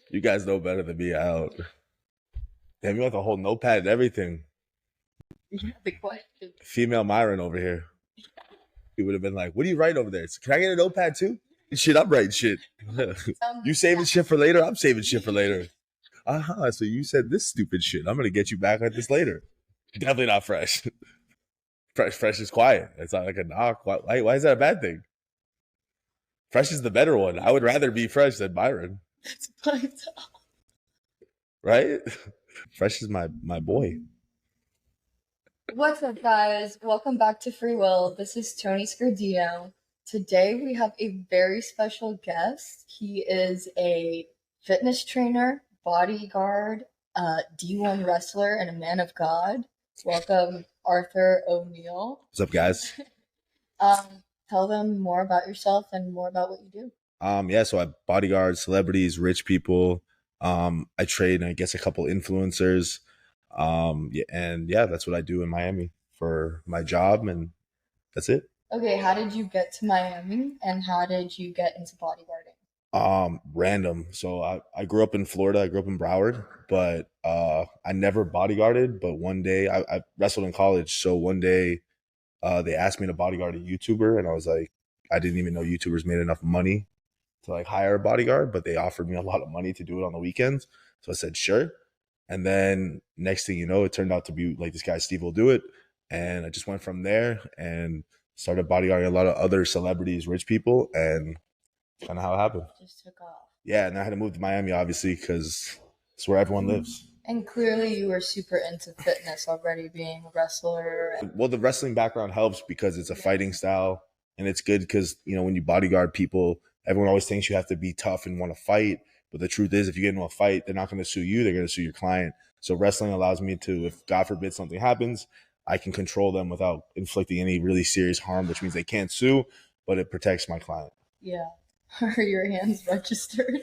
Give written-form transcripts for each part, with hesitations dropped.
You guys know better than me out. Damn, you got the whole notepad and everything. Yeah, the question. Female Myron over here. He would have been like, "What are you writing over there? Can I get a notepad too?" Shit, I'm writing shit. You saving shit for later? I'm saving shit for later. So you said this stupid shit. I'm gonna get you back at this later. Definitely not fresh. Fresh is quiet. It's not like a knock. Why is that a bad thing? Fresh is the better one. I would rather be fresh than Byron. That's what I thought. Right? Fresh is my boy. What's up, guys? Welcome back to Free Will. This is Tony Scardino. Today we have a very special guest. He is a fitness trainer, bodyguard, D1 wrestler, and a man of God. Welcome, Arthur O'Neill. What's up, guys? Tell them more about yourself and more about what you do. So I bodyguard celebrities, rich people. I trade, I guess, a couple influencers. That's what I do in Miami for my job, and that's it. Okay, how did you get to Miami, and how did you get into bodyguarding? Random. So I grew up in Florida. I grew up in Broward, but I never bodyguarded. But one day I wrestled in college. So one day they asked me to bodyguard a YouTuber, and I was like, I didn't even know YouTubers made enough money to like hire a bodyguard, but they offered me a lot of money to do it on the weekends. So I said, sure. And then next thing you know, it turned out to be like this guy, SteveWillDoIt's. And I just went from there and started bodyguarding a lot of other celebrities, rich people, and kind of how it happened. Just took off. Yeah, and I had to move to Miami, obviously, because it's where everyone lives. And clearly you were super into fitness already, being a wrestler. Well, the wrestling background helps because it's a fighting style, and it's good because, you know, when you bodyguard people, everyone always thinks you have to be tough and want to fight. But the truth is, if you get into a fight, they're not going to sue you. They're going to sue your client. So wrestling allows me to, if God forbid something happens, I can control them without inflicting any really serious harm, which means they can't sue, but it protects my client. Yeah. Are your hands registered?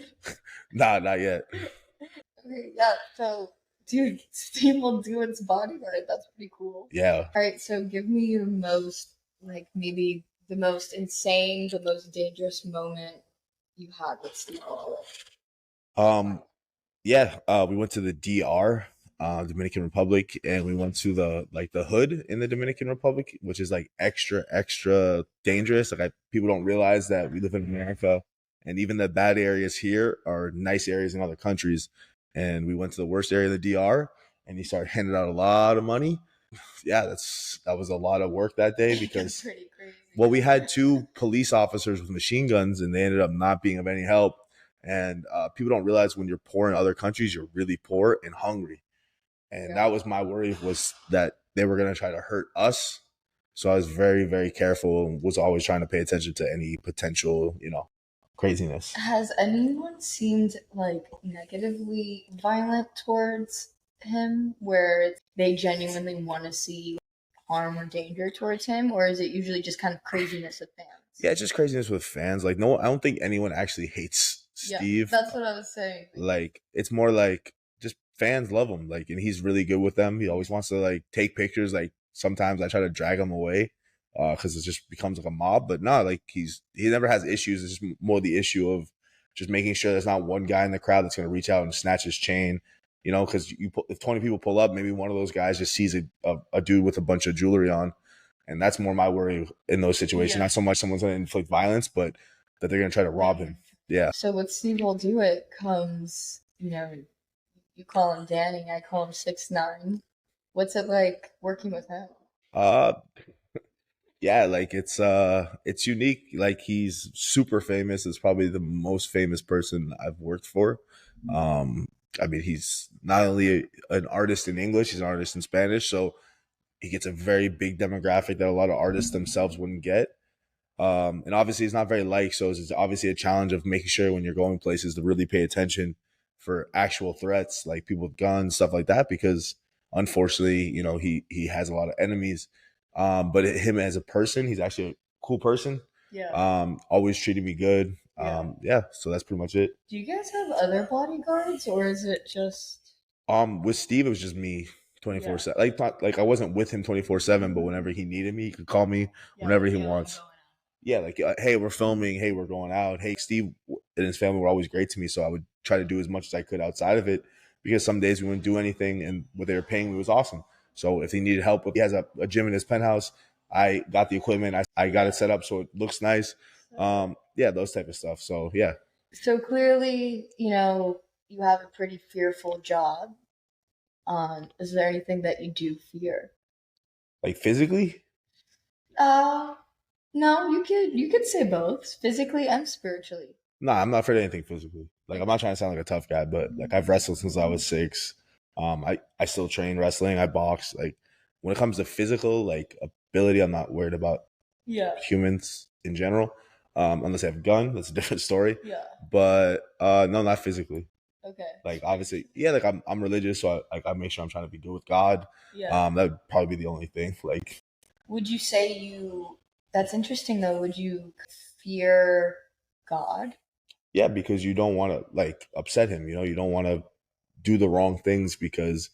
Nah, not yet. Okay, yeah. So, dude, SteveWillDoIt's bodyguard. That's pretty cool. Yeah. All right, so give me your most, like, maybe the most insane, the most dangerous moment you had with SteveWillDoIt. We went to the DR, Dominican Republic, and we went to the hood in the Dominican Republic, which is like extra dangerous. Like people don't realize that we live in America, and even the bad areas here are nice areas in other countries. And we went to the worst area of the DR, and he started handing out a lot of money. Yeah, that was a lot of work that day because pretty crazy. Well, we had two police officers with machine guns, and they ended up not being of any help. And people don't realize when you're poor in other countries, you're really poor and hungry. And that was my worry, was that they were going to try to hurt us. So I was very, very careful and was always trying to pay attention to any potential, craziness. Has anyone seemed like negatively violent towards him, where they genuinely want to see harm or danger towards him, or is it usually just kind of craziness with fans? Yeah, it's just craziness with fans. Like, no, I don't think anyone actually hates Steve. Yeah, that's what I was saying. Like, it's more like just fans love him. Like, and he's really good with them. He always wants to like take pictures. Like sometimes I try to drag him away because it just becomes like a mob. But no, like he never has issues. It's just more the issue of just making sure there's not one guy in the crowd that's going to reach out and snatch his chain. You know, because if 20 people pull up, maybe one of those guys just sees a dude with a bunch of jewelry on. And that's more my worry in those situations. Yeah. Not so much someone's going to inflict violence, but that they're going to try to rob him. Yeah. So with SteveWillDoIt comes, you call him Danny, I call him 6ix9ine. What's it like working with him? Yeah, like it's unique. Like he's super famous. It's probably the most famous person I've worked for. I mean, he's not only an artist in English, he's an artist in Spanish. So he gets a very big demographic that a lot of artists themselves wouldn't get. And obviously he's not very liked. So it's obviously a challenge of making sure when you're going places to really pay attention for actual threats, like people with guns, stuff like that, because unfortunately, he has a lot of enemies. But him as a person, he's actually a cool person. Yeah. Always treated me good. So that's pretty much it. Do you guys have other bodyguards, or is it just with Steve, it was just me 24/7. Like I wasn't with him 24/7, but whenever he needed me, he could call me whenever he wants. yeah, like, hey, we're filming, hey, we're going out, hey, Steve and his family were always great to me, so I would try to do as much as I could outside of it, because some days we wouldn't do anything, and what they were paying me was awesome. So if he needed help, he has a gym in his penthouse, I got the equipment, I got it set up so it looks nice. Yeah, those type of stuff. So yeah. So clearly, you have a pretty fearful job. Is there anything that you do fear? Like physically? Uh, no, you could say both, physically and spiritually. Nah, I'm not afraid of anything physically. Like, I'm not trying to sound like a tough guy, but like, I've wrestled since I was 6. I still train wrestling. I box. Like, when it comes to physical like ability, I'm not worried about Yeah. humans in general. Unless they have a gun, that's a different story. Yeah. But no, not physically. Okay. Like, obviously, yeah. Like, I'm religious, so I make sure I'm trying to be good with God. Yeah. That would probably be the only thing. Like, Would you say you? That's interesting though. Would you fear God? yeah, because you don't want to like upset him. You don't want to do the wrong things, because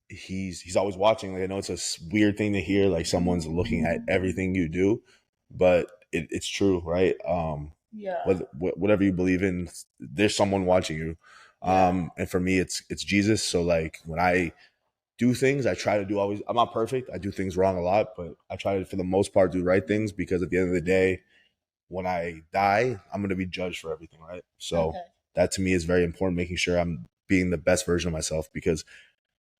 he's always watching. Like, I know it's a weird thing to hear, like someone's looking at everything you do, but it's true, right? Yeah. Whatever you believe in, there's someone watching you. And for me, it's Jesus. So like, when I do things, I try to do always. I'm not perfect. I do things wrong a lot, but I try to, for the most part, do right things, because at the end of the day, when I die, I'm going to be judged for everything, right? So that to me is very important, making sure I'm being the best version of myself, because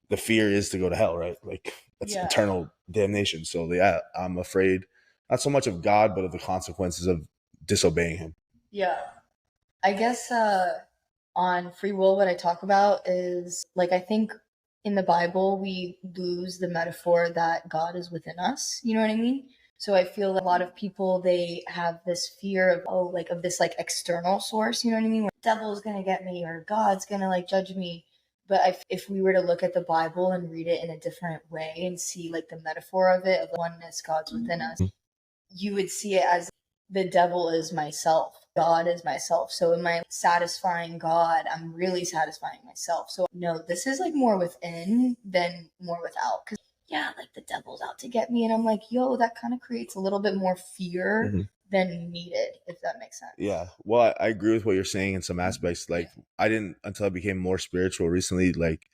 the fear is to go to hell, right? Like, that's eternal damnation. So yeah, I'm afraid not so much of God, but of the consequences of disobeying him. Yeah. I guess on free will, what I talk about is, like, I think in the Bible, we lose the metaphor that God is within us. You know what I mean? So I feel like a lot of people, they have this fear of, of this like external source, you know what I mean? Where the devil's going to get me, or God's going to like judge me. But if we were to look at the Bible and read it in a different way and see like the metaphor of it, of oneness, God's within us, you would see it as the devil is myself, God is myself. So am I satisfying God? I'm really satisfying myself. So no, this is like more within than more without. Because yeah, like the devil's out to get me. And I'm like, yo, that kind of creates a little bit more fear than needed, if that makes sense. Yeah. Well, I agree with what you're saying in some aspects. Like, I didn't, until I became more spiritual recently, like,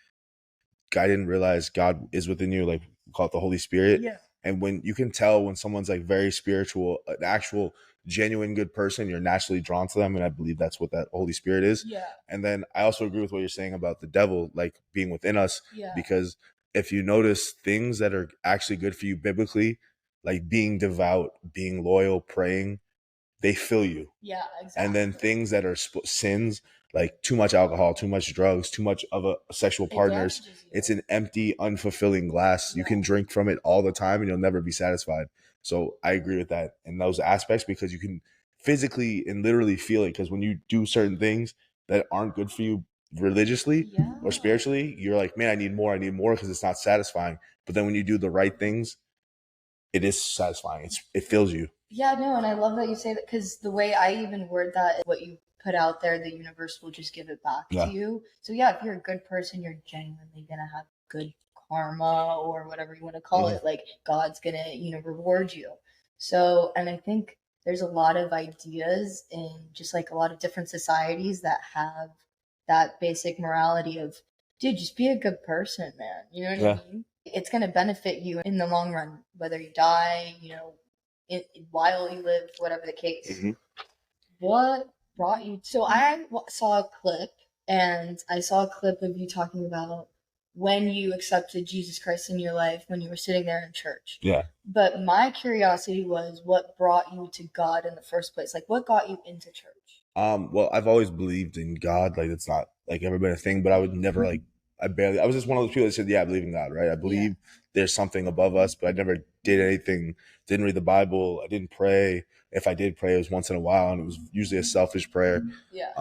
I didn't realize God is within you, like, we call it the Holy Spirit. Yeah. And when you can tell when someone's like very spiritual, an actual genuine good person, you're naturally drawn to them. And I believe that's what that Holy Spirit is. Yeah. And then I also agree with what you're saying about the devil, like, being within us. Yeah. Because if you notice things that are actually good for you biblically, like being devout, being loyal, praying, they fill you. Yeah, exactly. And then things that are sins, like too much alcohol, too much drugs, too much of a sexual partners, it's an empty, unfulfilling glass. Yeah. You can drink from it all the time and you'll never be satisfied. So I agree with that in those aspects, because you can physically and literally feel it. Because when you do certain things that aren't good for you religiously or spiritually, you're like, man, I need more, because it's not satisfying. But then when you do the right things, it is satisfying. It fills you. Yeah, no, and I love that you say that, because the way I even word that is what you put out there, the universe will just give it back to you. So yeah, if you're a good person, you're genuinely gonna have good karma, or whatever you want to call it. Like, God's gonna, reward you. So, and I think there's a lot of ideas in just like a lot of different societies that have that basic morality of, dude, just be a good person, man. You know what I mean? It's gonna benefit you in the long run, whether you die, while you live, whatever the case. What brought you? So I saw a clip, and I saw a clip of you talking about when you accepted Jesus Christ in your life, when you were sitting there in church. Yeah. But my curiosity was, what brought you to God in the first place? Like, what got you into church? Well, I've always believed in God. Like, it's not like ever been a thing, but I would never like, I was just one of those people that said, yeah, I believe in God, right? I believe there's something above us, but I never did anything, didn't read the Bible. I didn't pray. If I did pray, it was once in a while, and it was usually a selfish prayer. Yeah.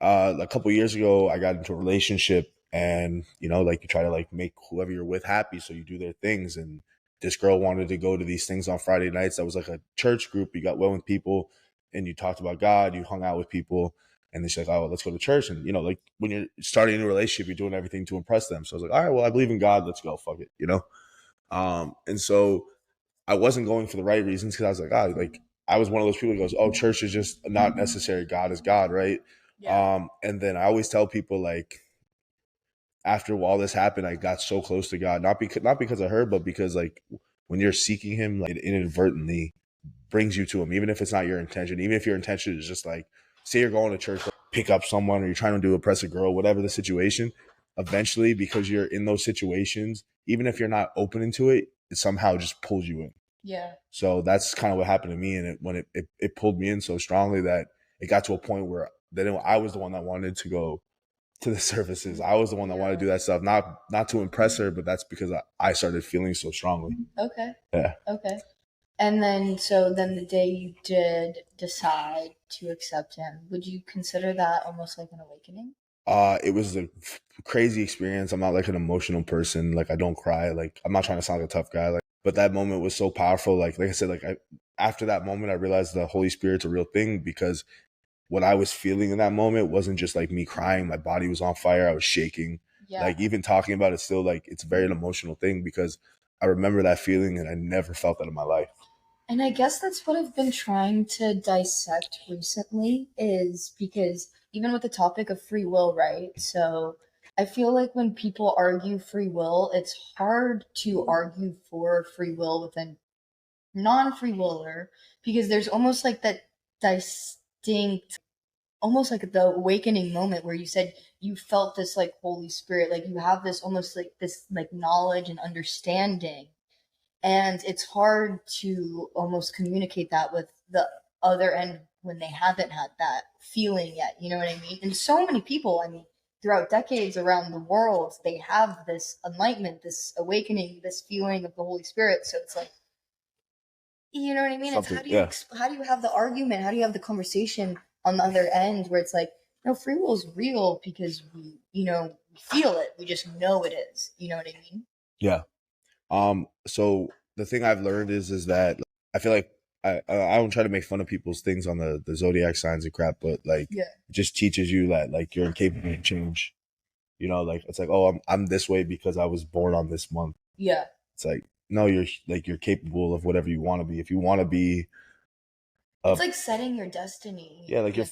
A couple years ago, I got into a relationship, and, like, you try to like make whoever you're with happy, so you do their things. And this girl wanted to go to these things on Friday nights. That was like a church group. You got well with people, and you talked about God, you hung out with people. And then she's like, oh, let's go to church. And, like, when you're starting a new relationship, you're doing everything to impress them. So I was like, all right, well, I believe in God. Let's go. Fuck it, And so I wasn't going for the right reasons because I was like, like I was one of those people who goes, oh, church is just not necessary. God is God, right? Yeah. And then I always tell people like after all this happened, I got so close to God, not because of her, but because like when you're seeking Him, like it inadvertently brings you to Him, even if it's not your intention, even if your intention is just like, say you're going to church, pick up someone, or you're trying to do impress a girl, whatever the situation. Eventually, because you're in those situations, even if you're not open to it, it somehow just pulls you in. Yeah. So that's kind of what happened to me, and it pulled me in so strongly that it got to a point where then I was the one that wanted to go to the services. I was the one that wanted to do that stuff, not to impress her, but that's because I started feeling so strongly. Okay. Yeah. Okay. And then, so then the day you did decide to accept him, would you consider that almost like an awakening? It was a crazy experience. I'm not like an emotional person. Like I don't cry. Like I'm not trying to sound like a tough guy. Like, but that moment was so powerful. Like I said, after that moment, I realized the Holy Spirit's a real thing because what I was feeling in that moment wasn't just like me crying. My body was on fire. I was shaking. Yeah. Like even talking about it still, like it's a very emotional thing because I remember that feeling and I never felt that in my life. And I guess that's what I've been trying to dissect recently, is because even with the topic of free will, right? So I feel like when people argue free will, it's hard to argue for free will with a non-free willer because there's almost like that distinct, almost like the awakening moment where you said you felt this like Holy Spirit, like you have this almost like this like knowledge and understanding, and it's hard to almost communicate that with the other end when they haven't had that feeling yet, you know what I mean? And so many people, I mean, throughout decades around the world, they have this enlightenment, this awakening, this feeling of the Holy Spirit. So it's like, you know what I mean? It's Something, how do you yeah. how do you have the argument? How do you have the conversation on the other end where it's like, no, free will is real because we, we feel it. We just know it is. You know what I mean? Yeah. So the thing I've learned is that I feel like I don't try to make fun of people's things on the zodiac signs and crap, but like Yeah. it just teaches you that like you're incapable of change. You know, like it's like, oh, I'm this way because I was born on this month. Yeah. It's like, no, you're capable of whatever you want to be. If you want to be It's like setting your destiny. yeah, like you're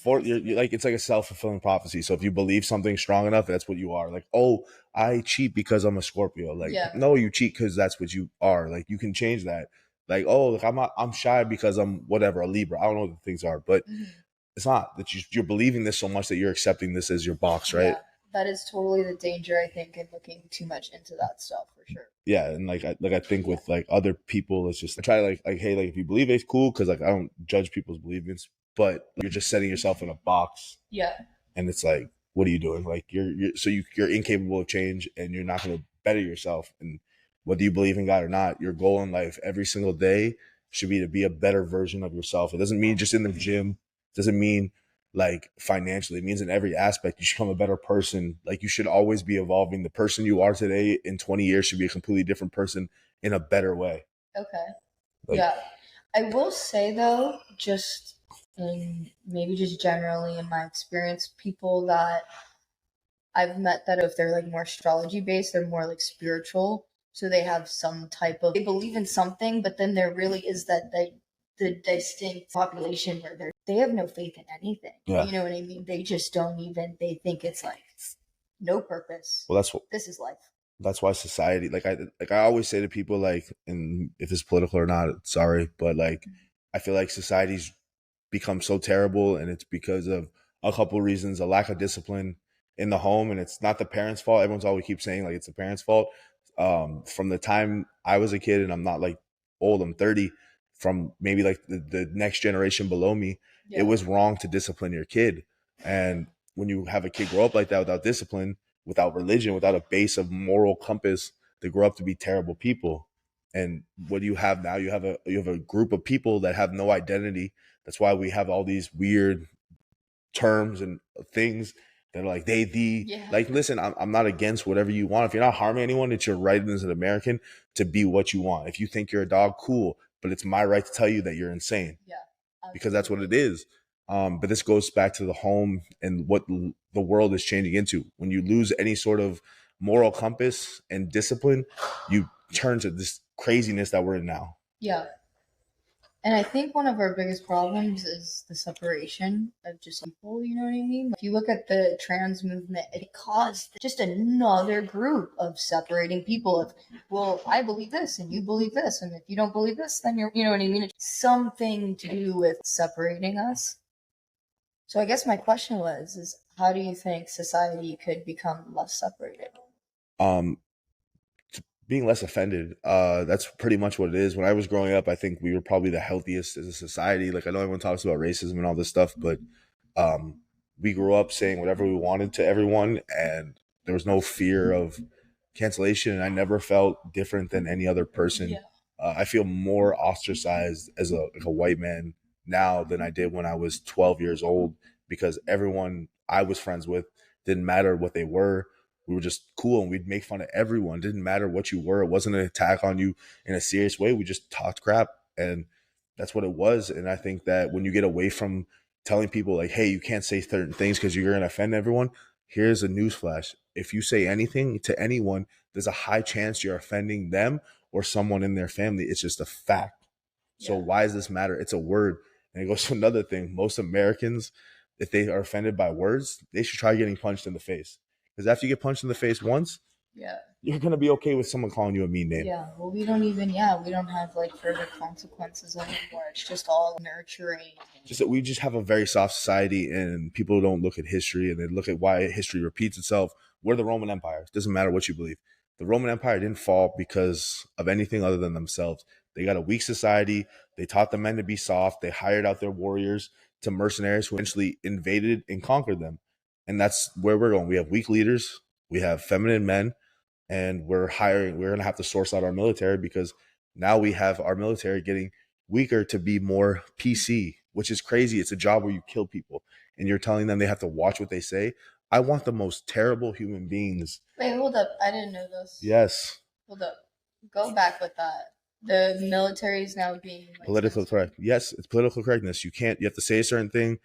like it's like a self-fulfilling prophecy. So if you believe something strong enough, that's what you are. Like, oh, I cheat because I'm a Scorpio. Like, Yeah. no, you cheat because that's what you are. Like, you can change that. Like, oh, like I'm shy because I'm whatever, a Libra. I don't know what the things are, but it's not that you're believing this so much that you're accepting this as your box, right? Yeah, that is totally the danger, I think, in looking too much into that stuff for sure. Yeah, and like I think with like other people, it's just I try to like hey, like if you believe it's cool because like I don't judge people's beliefs, but you're just setting yourself in a box. Yeah. And it's like, what are you doing? Like you're incapable of change, and you're not going to better yourself. And whether you believe in God or not, your goal in life every single day should be to be a better version of yourself. It doesn't mean just in the gym. It doesn't mean like financially. It means in every aspect you should become a better person. Like you should always be evolving. The person you are today in 20 years should be a completely different person in a better way. Okay. Like, yeah. I will say though, just in maybe just generally in my experience, people that I've met that if they're like more astrology based, they're more like spiritual. So they have some type of, they believe in something, but then there really is that the distinct population where they have no faith in anything. Yeah. You know what I mean? They just don't even, they think it's like no purpose. Well, this is life. That's why society, like I always say to people, like, and if it's political or not, sorry, but like I feel like society's become so terrible, and it's because of a couple of reasons: a lack of discipline in the home, and it's not the parents' fault. Everyone's always keeps saying like it's the parents' fault. From the time I was a kid, and I'm not like old, I'm 30. From maybe like the next generation below me, it was wrong to discipline your kid, and when you have a kid grow up like that without discipline, without religion, without a base of moral compass, they grow up to be terrible people. And what do you have now? You have a group of people that have no identity. That's why we have all these weird terms and things that are like like, listen, I'm not against whatever you want. If you're not harming anyone, it's your right as an American to be what you want. If you think you're a dog, cool, but it's my right to tell you that you're insane. Yeah. Absolutely. Because that's what it is. But this goes back to the home and what the world is changing into. When you lose any sort of moral compass and discipline, you turn to this craziness that we're in now. Yeah. And I think one of our biggest problems is the separation of just people, you know what I mean? If you look at the trans movement, it caused just another group of separating people of, well, I believe this and you believe this, and if you don't believe this, then you know what I mean? It's something to do with separating us. So I guess my question is how do you think society could become less separated? Um, being less offended. That's pretty much what it is. When I was growing up, I think we were probably the healthiest as a society. Like I know everyone talks about racism and all this stuff, but um, we grew up saying whatever we wanted to everyone, and there was no fear of cancellation. And I never felt different than any other person. Yeah. I feel more ostracized as like a white man now than I did when I was 12 years old because everyone I was friends with didn't matter what they were. We were just cool and we'd make fun of everyone. It didn't matter what you were. It wasn't an attack on you in a serious way. We just talked crap and that's what it was. And I think that when you get away from telling people like, hey, you can't say certain things because you're going to offend everyone, here's a newsflash. If you say anything to anyone, there's a high chance you're offending them or someone in their family. It's just a fact. So why does this matter? It's a word. And it goes to another thing. Most Americans, if they are offended by words, they should try getting punched in the face. Because after you get punched in the face once, you're going to be okay with someone calling you a mean name. Yeah, well, we don't have like further consequences anymore. It's just all nurturing. Just that we just have a very soft society and people don't look at history and they look at why history repeats itself. We're the Roman Empire. It doesn't matter what you believe. The Roman Empire didn't fall because of anything other than themselves. They got a weak society. They taught the men to be soft. They hired out their warriors to mercenaries who eventually invaded and conquered them. And that's where we're going. We have weak leaders. We have feminine men. And we're going to have to source out our military because now we have our military getting weaker to be more PC, which is crazy. It's a job where you kill people and you're telling them they have to watch what they say. I want the most terrible human beings. Wait, hold up. I didn't know this. Yes. Hold up. Go back with that. The military is now being like, political correct. Yes, it's political correctness. You have to say a certain thing.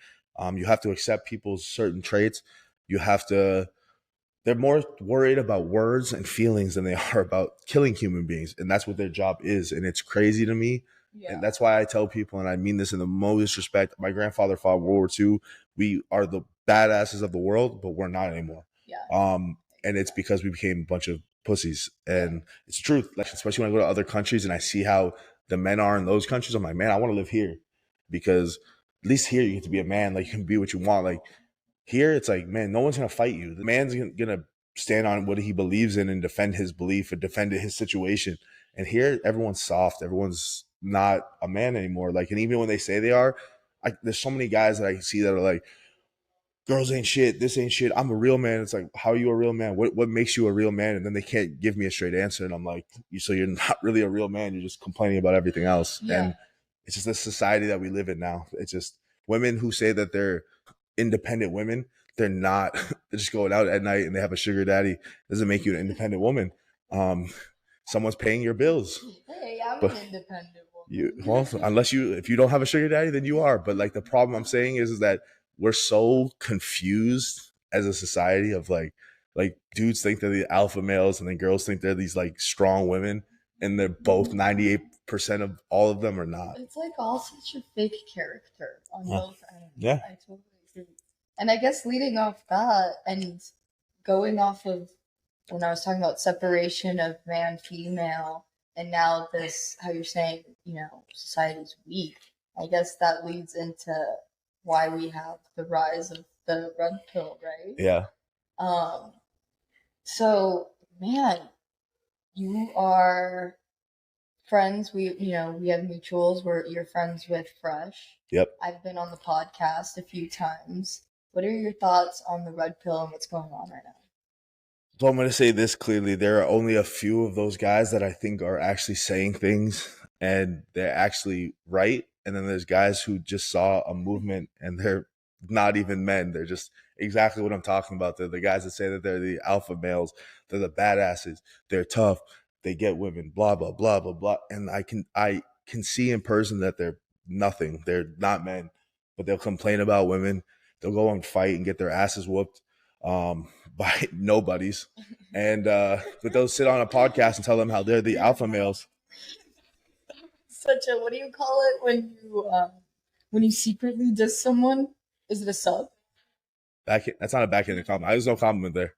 You have to accept people's certain traits. They're more worried about words and feelings than they are about killing human beings. And that's what their job is. And it's crazy to me. Yeah. And that's why I tell people, and I mean this in the most respect, my grandfather fought World War II. We are the badasses of the world, but we're not anymore. Yeah. And it's because we became a bunch of pussies. And it's the truth. Like, especially when I go to other countries and I see how the men are in those countries, I'm like, man, I want to live here. Because at least here you get to be a man. Like, you can be what you want. Like, here, it's like, man, no one's going to fight you. The man's going to stand on what he believes in and defend his belief and defend his situation. And here, everyone's soft. Everyone's not a man anymore. Like, and even when they say they are, there's so many guys that I see that are like, girls ain't shit. This ain't shit. I'm a real man. It's like, how are you a real man? What makes you a real man? And then they can't give me a straight answer. And I'm like, so you're not really a real man. You're just complaining about everything else. Yeah. And it's just the society that we live in now. It's just women who say that they're independent women, they're not. They're just going out at night and they have a sugar daddy. Doesn't make you an independent woman. Someone's paying your bills. Hey, I'm an independent woman. If you don't have a sugar daddy, then you are. But like the problem I'm saying is that we're so confused as a society of like dudes think they're the alpha males and then girls think they're these like strong women, and they're both 98% of all of them are not. It's like all such a fake character on both ends. Yeah. I totally agree. And I guess leading off that and going off of when I was talking about separation of man, female, and now this, how you're saying, society's weak, I guess that leads into why we have the rise of the red pill, right? Yeah. So, man, you are friends. We have mutuals where you're friends with Fresh. Yep. I've been on the podcast a few times. What are your thoughts on the red pill and what's going on right now? So I'm going to say this clearly. There are only a few of those guys that I think are actually saying things and they're actually right. And then there's guys who just saw a movement and they're not even men. They're just exactly what I'm talking about. They're the guys that say that they're the alpha males. They're the badasses. They're tough. They get women, blah, blah, blah, blah, blah. And I can see in person that they're nothing. They're not men, but they'll complain about women. They'll go and fight and get their asses whooped by nobodies. And but they'll sit on a podcast and tell them how they're the alpha males. such a, what do you call it when you secretly diss someone? Is it a sub? That's not a backhanded compliment. There's no compliment there.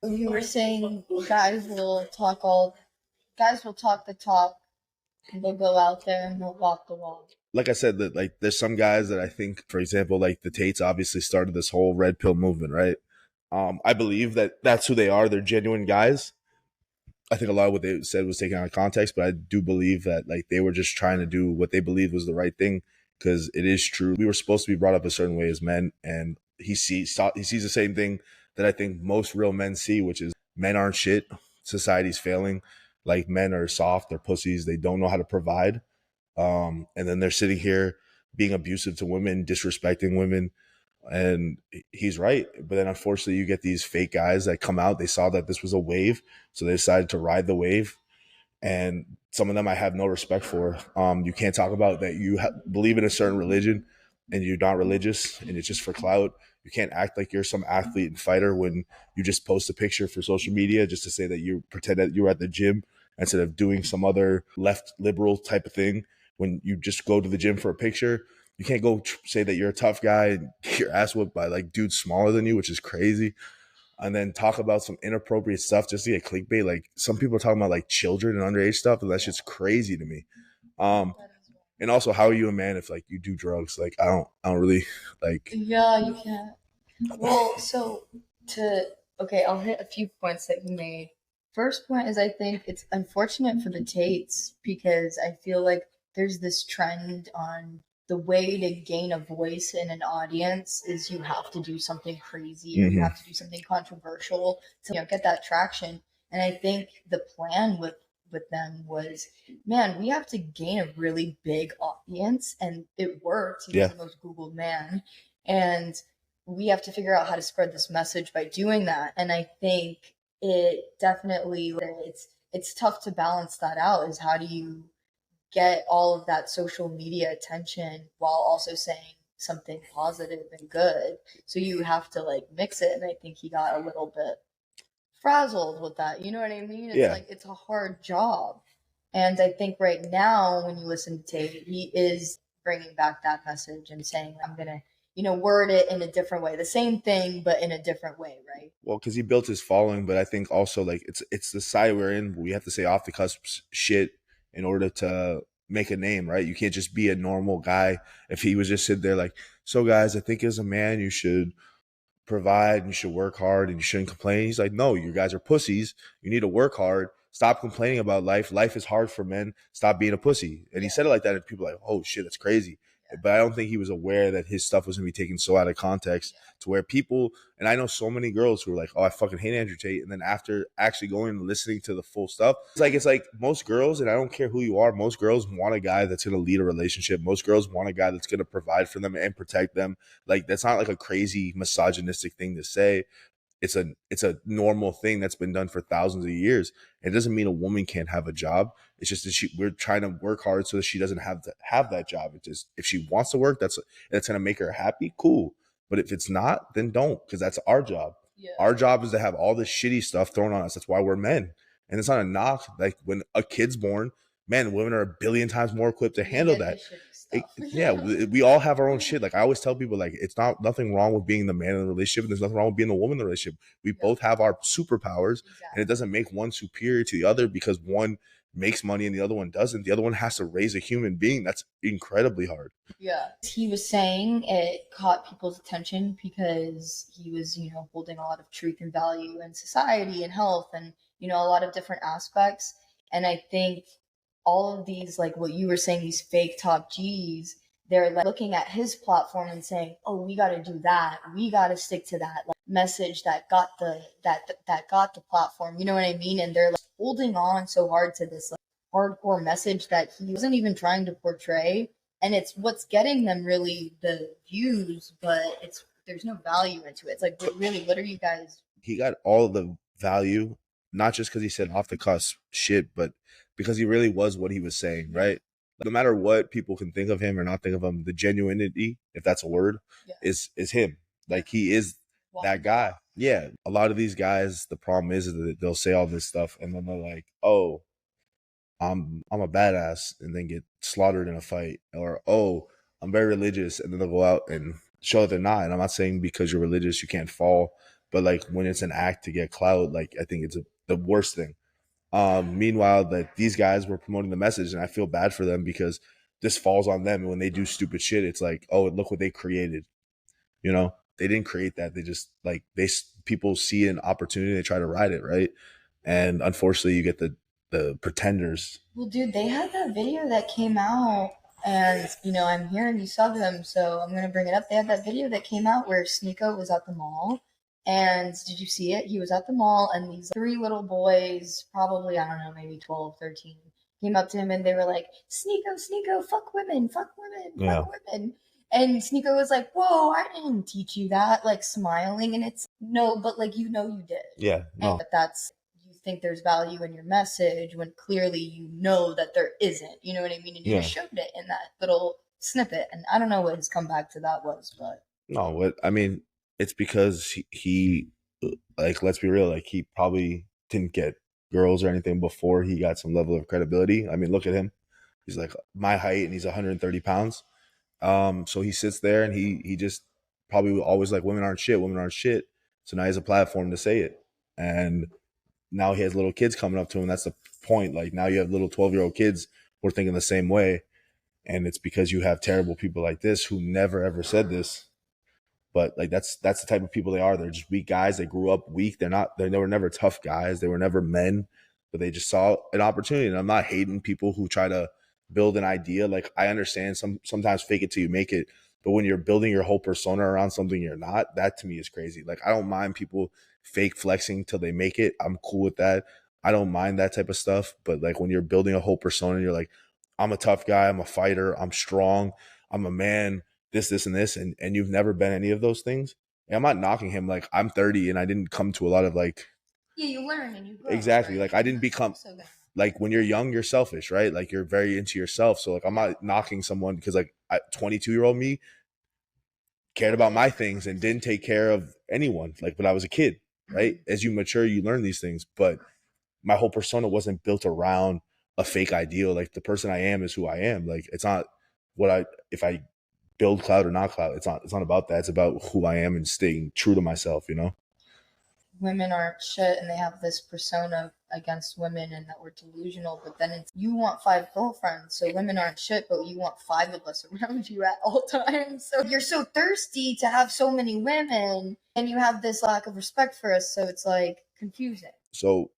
You were saying guys will talk the talk, and they'll go out there and they'll walk the walk. Like I said, that like there's some guys that I think, for example, like the Tates obviously started this whole red pill movement, right? I believe that that's who they are. They're genuine guys. I think a lot of what they said was taken out of context, but I do believe that like they were just trying to do what they believed was the right thing, because it is true. We were supposed to be brought up a certain way as men, and he sees the same thing that I think most real men see, which is men aren't shit. Society's failing. Like men are soft, they're pussies, they don't know how to provide. And then they're sitting here being abusive to women, disrespecting women. And he's right. But then unfortunately you get these fake guys that come out. They saw that this was a wave, so they decided to ride the wave. And some of them I have no respect for. You can't talk about that you believe in a certain religion and you're not religious and it's just for clout. You can't act like you're some athlete and fighter when you just post a picture for social media just to say that you pretend that you were at the gym instead of doing some other left liberal type of thing. When you just go to the gym for a picture, you can't go say that you're a tough guy and get your ass whipped by like dudes smaller than you, which is crazy. And then talk about some inappropriate stuff just to get clickbait. Like some people are talking about like children and underage stuff, and that shit's crazy to me. And also, how are you a man if like you do drugs? Like I don't really like. Yeah, you can't. Well, so I'll hit a few points that you made. First point is I think it's unfortunate for the Tates because I feel like there's this trend on the way to gain a voice in an audience is you have to do something crazy or you have to do something controversial to get that traction. And I think the plan with them was, man, we have to gain a really big audience, and it worked. He was the most Googled man, and we have to figure out how to spread this message by doing that. And I think it definitely it's tough to balance that out. Is how do you get all of that social media attention while also saying something positive and good? So you have to like mix it, and I think he got a little bit frazzled with that. You know what I mean? It's like it's a hard job. And I think right now when you listen to Tate, he is bringing back that message and saying, I'm going to, word it in a different way. The same thing, but in a different way, right? Well, because he built his following, but I think also like it's the side we're in. We have to say off the cusp shit in order to make a name, right? You can't just be a normal guy. If he was just sitting there like, so guys, I think as a man, you should provide and you should work hard and you shouldn't complain. He's like, no, you guys are pussies. You need to work hard. Stop complaining about life. Life is hard for men. Stop being a pussy. And he said it like that, and people are like, oh shit, that's crazy. But I don't think he was aware that his stuff was going to be taken so out of context to where people, and I know so many girls who are like, oh, I fucking hate Andrew Tate. And then after actually going and listening to the full stuff, it's like most girls, and I don't care who you are, most girls want a guy that's going to lead a relationship. Most girls want a guy that's going to provide for them and protect them. Like, that's not like a crazy misogynistic thing to say. It's a normal thing that's been done for thousands of years. It doesn't mean a woman can't have a job. It's just that we're trying to work hard so that she doesn't have to have that job. It's just, if she wants to work, that's going to make her happy. Cool. But if it's not, then don't, because that's our job. Yeah. Our job is to have all this shitty stuff thrown on us. That's why we're men. And it's not a knock. Like when a kid's born, men and women are a billion times more equipped to handle that. We all have our own shit. Like I always tell people, like it's nothing wrong with being the man in the relationship, and there's nothing wrong with being the woman in the relationship. We both have our superpowers, and it doesn't make one superior to the other because one makes money and the other one doesn't. The other one has to raise a human being. That's incredibly hard. Yeah. He was saying it caught people's attention because he was, holding a lot of truth and value in society and health and, a lot of different aspects. And I think all of these, like what you were saying, these fake top G's, they're like looking at his platform and saying, oh, we got to do that. We got to stick to that message that got the platform. You know what I mean? And they're like holding on so hard to this hardcore message that he wasn't even trying to portray. And it's what's getting them really the views, but there's no value into it. It's like, really, what are you guys? He got all the value, not just because he said off the cusp shit, but because he really was what he was saying, right? No matter what people can think of him or not think of him, the genuinity, if that's a word, is him. Like he is that guy. Yeah. A lot of these guys, the problem is that they'll say all this stuff and then they're like, oh, I'm a badass and then get slaughtered in a fight, or oh, I'm very religious and then they'll go out and show that they're not. And I'm not saying because you're religious you can't fall, but like when it's an act to get clout, like I think it's the worst thing. Meanwhile, that these guys were promoting the message, and I feel bad for them because this falls on them. And when they do stupid shit, it's like, oh, look what they created. You know, they didn't create that. They just like people see an opportunity, they try to ride it, right? And unfortunately, you get the pretenders. Well, dude, they had that video that came out, and I'm hearing you saw them, so I'm gonna bring it up. They had that video that came out where Sneako was at the mall, and did you see it? He was at the mall, and these three little boys, probably I don't know, maybe 12, 13, came up to him, and they were like, "Sneako, Sneako, fuck women, fuck women, Yeah. fuck women." And Sneako was like, "Whoa, I didn't teach you that," like smiling, and it's no, but like you did. Yeah, no. But that's you think there's value in your message when clearly you know that there isn't. You know what I mean? And you just showed it in that little snippet. And I don't know what his comeback to that was, but no, what I mean, it's because he like, let's be real, like he probably didn't get girls or anything before he got some level of credibility. I mean, look at him. He's like my height and he's 130 pounds. So he sits there and he just probably always like women aren't shit, women aren't shit. So now he has a platform to say it. And now he has little kids coming up to him. That's the point. Like now you have little 12-year-old kids who are thinking the same way. And it's because you have terrible people like this who never ever said this. But like that's the type of people they are. They're just weak guys. They grew up weak. They were never tough guys. They were never men, but they just saw an opportunity. And I'm not hating people who try to build an idea. Like I understand sometimes fake it till you make it. But when you're building your whole persona around something you're not, that to me is crazy. Like I don't mind people fake flexing till they make it. I'm cool with that. I don't mind that type of stuff. But like when you're building a whole persona, you're like, I'm a tough guy. I'm a fighter. I'm strong. I'm a man. This, and this, and you've never been any of those things. And I'm not knocking him. Like I'm 30 and I didn't come to a lot of like. Yeah, you learn and you grow. Exactly. Right? Like I didn't become. Like when you're young, you're selfish, right? Like you're very into yourself. So like I'm not knocking someone because like 22-year-old me cared about my things and didn't take care of anyone. Like when I was a kid, right? As you mature, you learn these things. But my whole persona wasn't built around a fake ideal. Like the person I am is who I am. Like it's not if I build cloud or not cloud. It's not about that. It's about who I am and staying true to myself, you know? Women aren't shit and they have this persona against women and that we're delusional, but then it's you want 5 girlfriends, so women aren't shit, but you want 5 of us around you at all times. So you're so thirsty to have so many women and you have this lack of respect for us, so it's like confusing. So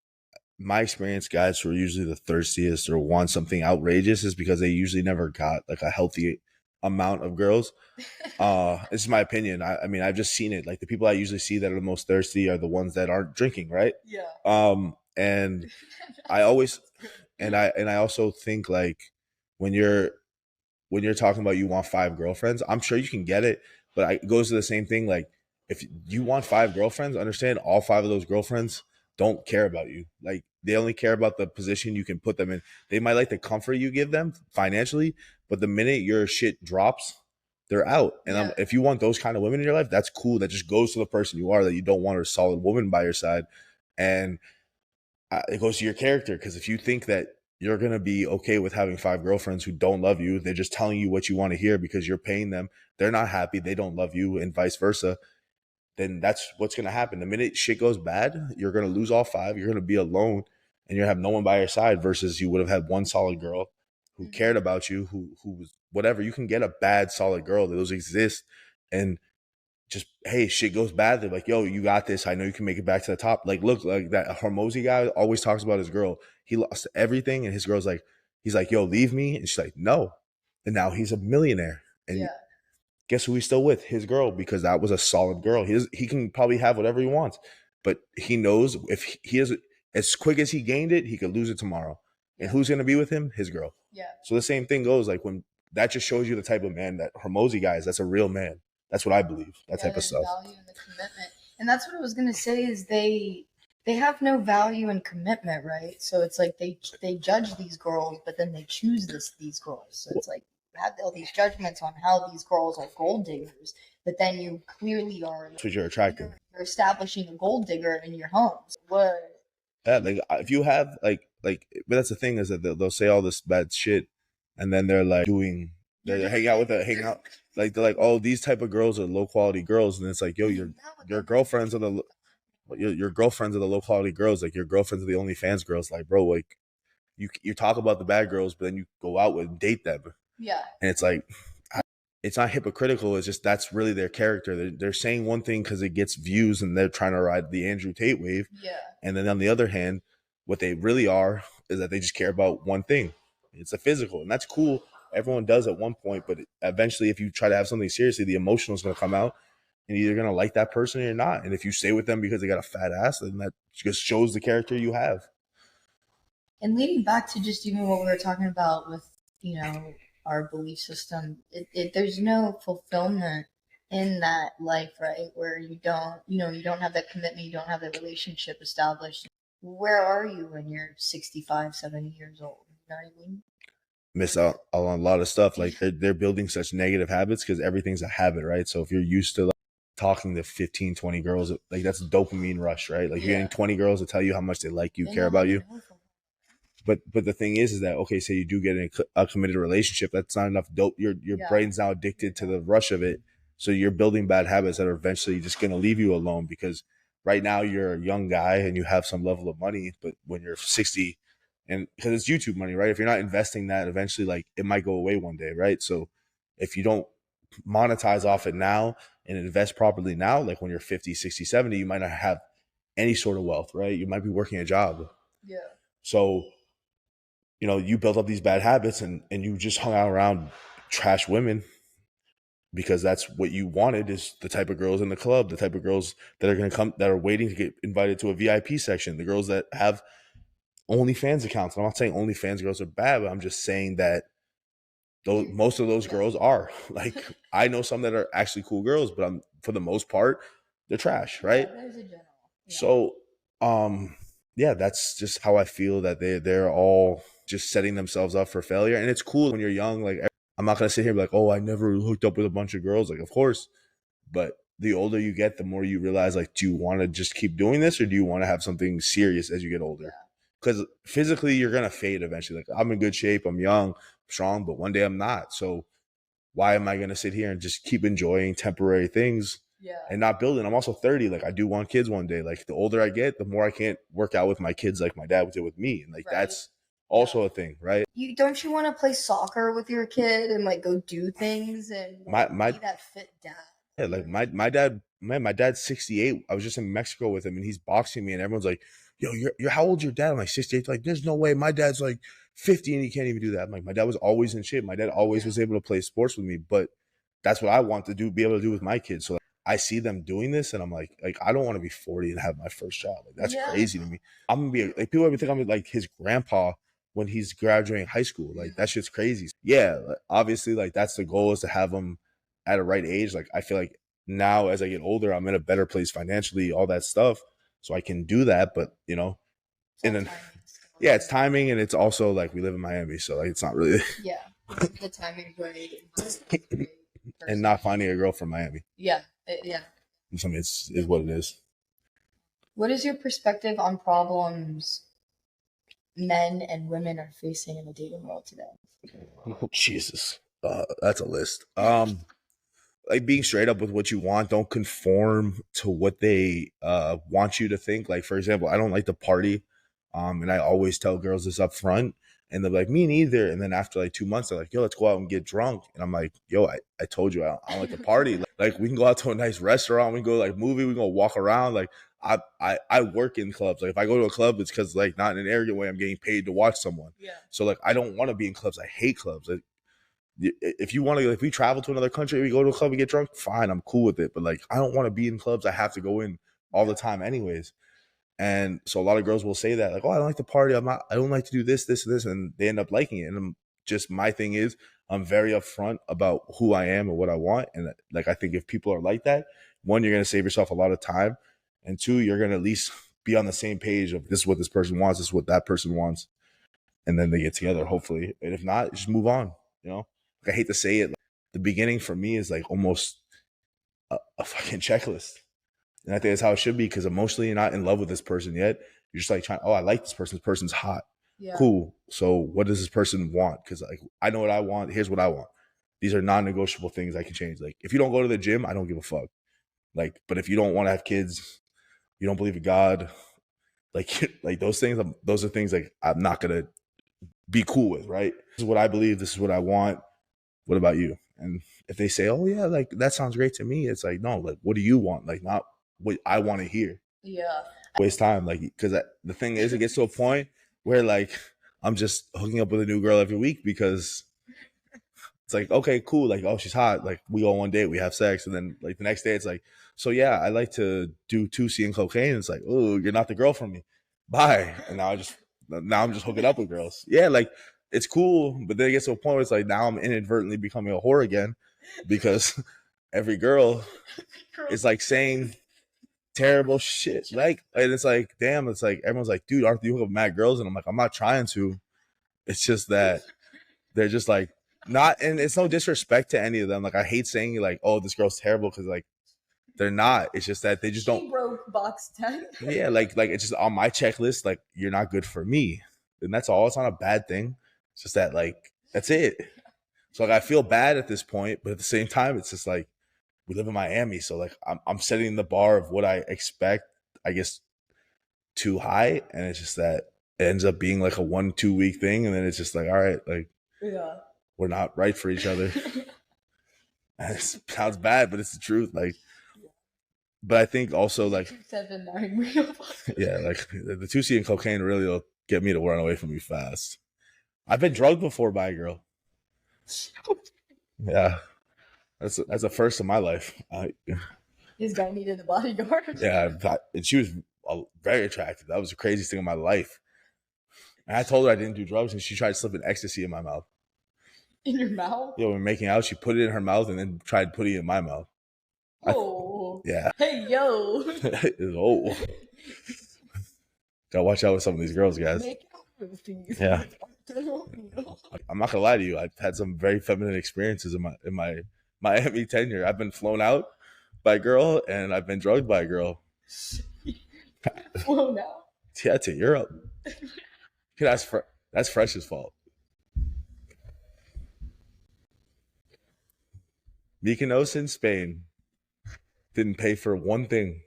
my experience, guys who are usually the thirstiest or want something outrageous is because they usually never got like a healthy amount of girls. This is my opinion. I mean, I've just seen it. Like the people I usually see that are the most thirsty are the ones that aren't drinking, right? Yeah. And I always, and I also think like when you're talking about you want 5 girlfriends, I'm sure you can get it, but it goes to the same thing. Like if you want 5 girlfriends, understand all 5 of those girlfriends don't care about you. Like they only care about the position you can put them in. They might like the comfort you give them financially, but the minute your shit drops, they're out. And if you want those kind of women in your life, that's cool. That just goes to the person you are, that you don't want a solid woman by your side. And it goes to your character. Because if you think that you're going to be okay with having 5 girlfriends who don't love you, they're just telling you what you want to hear because you're paying them. They're not happy. They don't love you, and vice versa. Then that's what's going to happen. The minute shit goes bad, you're going to lose all 5. You're going to be alone and you're going to have no one by your side versus you would have had one solid girl who cared about you, who was whatever. You can get a bad, solid girl. Those exist. And just, hey, shit goes bad. They're like, yo, you got this. I know you can make it back to the top. Like, look, like that Hormozy guy always talks about his girl. He lost everything. And his girl's like, he's like, yo, leave me. And she's like, no. And now he's a millionaire. And guess who he's still with? His girl, because that was a solid girl. He can probably have whatever he wants, but he knows if he is as quick as he gained it, he could lose it tomorrow. And who's going to be with him? His girl. Yeah. So the same thing goes. Like when that just shows you the type of man that Hormozy guy is. That's a real man. That's what I believe. That type of stuff. Value in the commitment, and that's what I was going to say. Is they have no value in commitment, right? So it's like they judge these girls, but then they choose these girls. So it's like have all these judgments on how these girls are gold diggers, but then you clearly are. That's what you're attracting. You're establishing a gold digger in your homes. What? Yeah, like if you have but that's the thing is that they'll say all this bad shit, and then they're like they're hang out like they're like, oh, these type of girls are low quality girls, and it's like, yo, your girlfriends are your girlfriends are the low quality girls, like your girlfriends are the OnlyFans girls, like bro, like you talk about the bad girls, but then you go out with and date them, Yeah. and it's like it's not hypocritical. It's just that's really their character. They're saying one thing because it gets views, and they're trying to ride the Andrew Tate wave. Yeah. And then on the other hand, what they really are is that they just care about one thing. It's a physical, and that's cool. Everyone does at one point, but eventually, if you try to have something seriously, the emotional is going to come out, and you're either going to like that person or you're not. And if you stay with them because they got a fat ass, then that just shows the character you have. And leading back to just even what we were talking about with, our belief system, there's no fulfillment in that life, right? Where you don't have that commitment, you don't have that relationship established. Where are you when you're 65, 70 years old? You know what I mean? Miss out on a lot of stuff. Like they're building such negative habits because everything's a habit, right? So if you're used to talking to 15, 20 girls, like that's a dopamine rush, right? Like you're getting 20 girls to tell you how much they like you, care about you. But the thing is that, okay, say you do get in a committed relationship, that's not enough dope. Your brain's now addicted to the rush of it. So you're building bad habits that are eventually just going to leave you alone, because right now you're a young guy and you have some level of money, but when you're 60, and because it's YouTube money, right? If you're not investing that, eventually like it might go away one day, right? So if you don't monetize off it now and invest properly now, like when you're 50, 60, 70, you might not have any sort of wealth, right? You might be working a job. Yeah. So you built up these bad habits and you just hung out around trash women because that's what you wanted, is the type of girls in the club, the type of girls that are going to come, that are waiting to get invited to a VIP section, the girls that have OnlyFans accounts. I'm not saying OnlyFans girls are bad, but I'm just saying that most of those girls are like, I know some that are actually cool girls, but for the most part, they're trash, right? Yeah, there's a general. Yeah. So, yeah, that's just how I feel, that they're all just setting themselves up for failure. And it's cool when you're young. Like, I'm not going to sit here and be like, oh, I never hooked up with a bunch of girls. Like, of course. But the older you get, the more you realize, like, do you want to just keep doing this, or do you want to have something serious as you get older? Because physically, you're going to fade eventually. Like, I'm in good shape. I'm young, strong, but one day I'm not. So why am I going to sit here and just keep enjoying temporary things and not building? I'm also 30. Like, I do want kids one day. Like, the older I get, the more I can't work out with my kids like my dad did with me. And like, that's also a thing, right? Don't you want to play soccer with your kid and like go do things and be that fit dad? Yeah, like my dad, man, my dad's 68. I was just in Mexico with him and he's boxing me, and everyone's like, yo, you're how old's your dad? I'm like 68. Like, there's no way. My dad's like 50 and he can't even do that. I'm like, my dad was always in shape. My dad always was able to play sports with me, but that's what I want to do, be able to do with my kids. So like, I see them doing this and I'm like I don't want to be 40 and have my first child. Like, that's crazy to me. I'm gonna be like, people ever think I'm like his grandpa when he's graduating high school. Like, that shit's crazy. Yeah, obviously, like, that's the goal, is to have them at a right age. Like, I feel like now as I get older, I'm in a better place financially, all that stuff, so I can do that. But and then it's timing, and it's also like we live in Miami, so like it's not really the timing great and not finding a girl from Miami. Yeah. I mean, it's what it is. What is your perspective on problems men and women are facing in the dating world today? Oh, Jesus, that's a list. Like, being straight up with what you want. Don't conform to what they want you to think. Like, for example, I don't like to party, and I always tell girls this up front, and they're like, me neither. And then after like 2 months, they're like, yo, let's go out and get drunk. And I'm like, yo, I told you I don't like to party. Like, we can go out to a nice restaurant, we can go like movie, we can go walk around. Like, I work in clubs. Like, if I go to a club, it's because, like, not in an arrogant way, I'm getting paid to watch someone. So like, I don't want to be in clubs. I hate clubs. Like, if you want to, if we travel to another country, we go to a club and get drunk, fine, I'm cool with it. But like, I don't want to be in clubs I have to go in all the time anyways. And so a lot of girls will say that, like, oh, I don't like to party, I don't like to do this, and they end up liking it. And my thing is, I'm very upfront about who I am and what I want. And like, I think if people are like that, one, you're going to save yourself a lot of time, and two, you're going to at least be on the same page of, this is what this person wants, this is what that person wants, and then they get together, hopefully. And if not, just move on. I hate to say it, like, the beginning for me is like almost a fucking checklist. And I think that's how it should be, because emotionally you're not in love with this person yet. You're just like trying, oh, I like this person. This person's hot. Yeah. Cool. So what does this person want? Because like I know what I want. Here's what I want. These are non-negotiable things I can change. Like if you don't go to the gym, I don't give a fuck. Like, but if you don't want to have kids, you don't believe in God, like those things, those are things like I'm not gonna be cool with, right? This is what I believe. This is what I want. What about you? And if they say, oh yeah, like that sounds great to me, it's like, no, like what do you want? Like not what I want to hear. Yeah. Waste time, like because the thing is, it gets to a point where like I'm just hooking up with a new girl every week because it's like, okay, cool, like oh she's hot, like we go on one date, we have sex, and then like the next day it's like, so yeah, I like to do 2C and cocaine. It's like, oh, you're not the girl for me. Bye. And now I'm just hooking up with girls. Yeah, like it's cool, but then it gets to a point where it's like now I'm inadvertently becoming a whore again because every girl is like saying terrible shit. Like, and it's like, damn, it's like everyone's like, dude, aren't you hooking up with mad girls? And I'm like, I'm not trying to. It's just that they're just like not, and it's no disrespect to any of them. Like I hate saying like, oh, this girl's terrible because like they're not. It's just that they just don't. Broke box 10. Yeah, like it's just on my checklist. Like you're not good for me, and that's all. It's not a bad thing. It's just that like that's it. So like I feel bad at this point, but at the same time, it's just like we live in Miami, so like I'm setting the bar of what I expect, I guess, too high, and it's just that it ends up being like a 1-2 week thing, and then it's just like, all right, like Yeah. we're not right for each other. And it sounds bad, but it's the truth. Like, but I think also like 279 real. yeah, like the 2C and cocaine really will get me to run away from you fast. I've been drugged before by a girl. Yeah, that's a first in my life. This guy needed a bodyguard. Yeah, and she was very attractive. That was the craziest thing in my life. And I told her I didn't do drugs, and she tried to slip an ecstasy in my mouth. In your mouth? Yeah, when we were making out, she put it in her mouth and then tried putting it in my mouth. Oh. Yeah. Hey, yo. Oh. Gotta watch out with some of these girls, guys. Make out with these. Yeah. I'm not gonna lie to you. I've had some very feminine experiences in my Miami tenure. I've been flown out by a girl, and I've been drugged by a girl. Flown out? Yeah, to Europe. That's Fresh's fault. Mykonos in Spain didn't pay for one thing.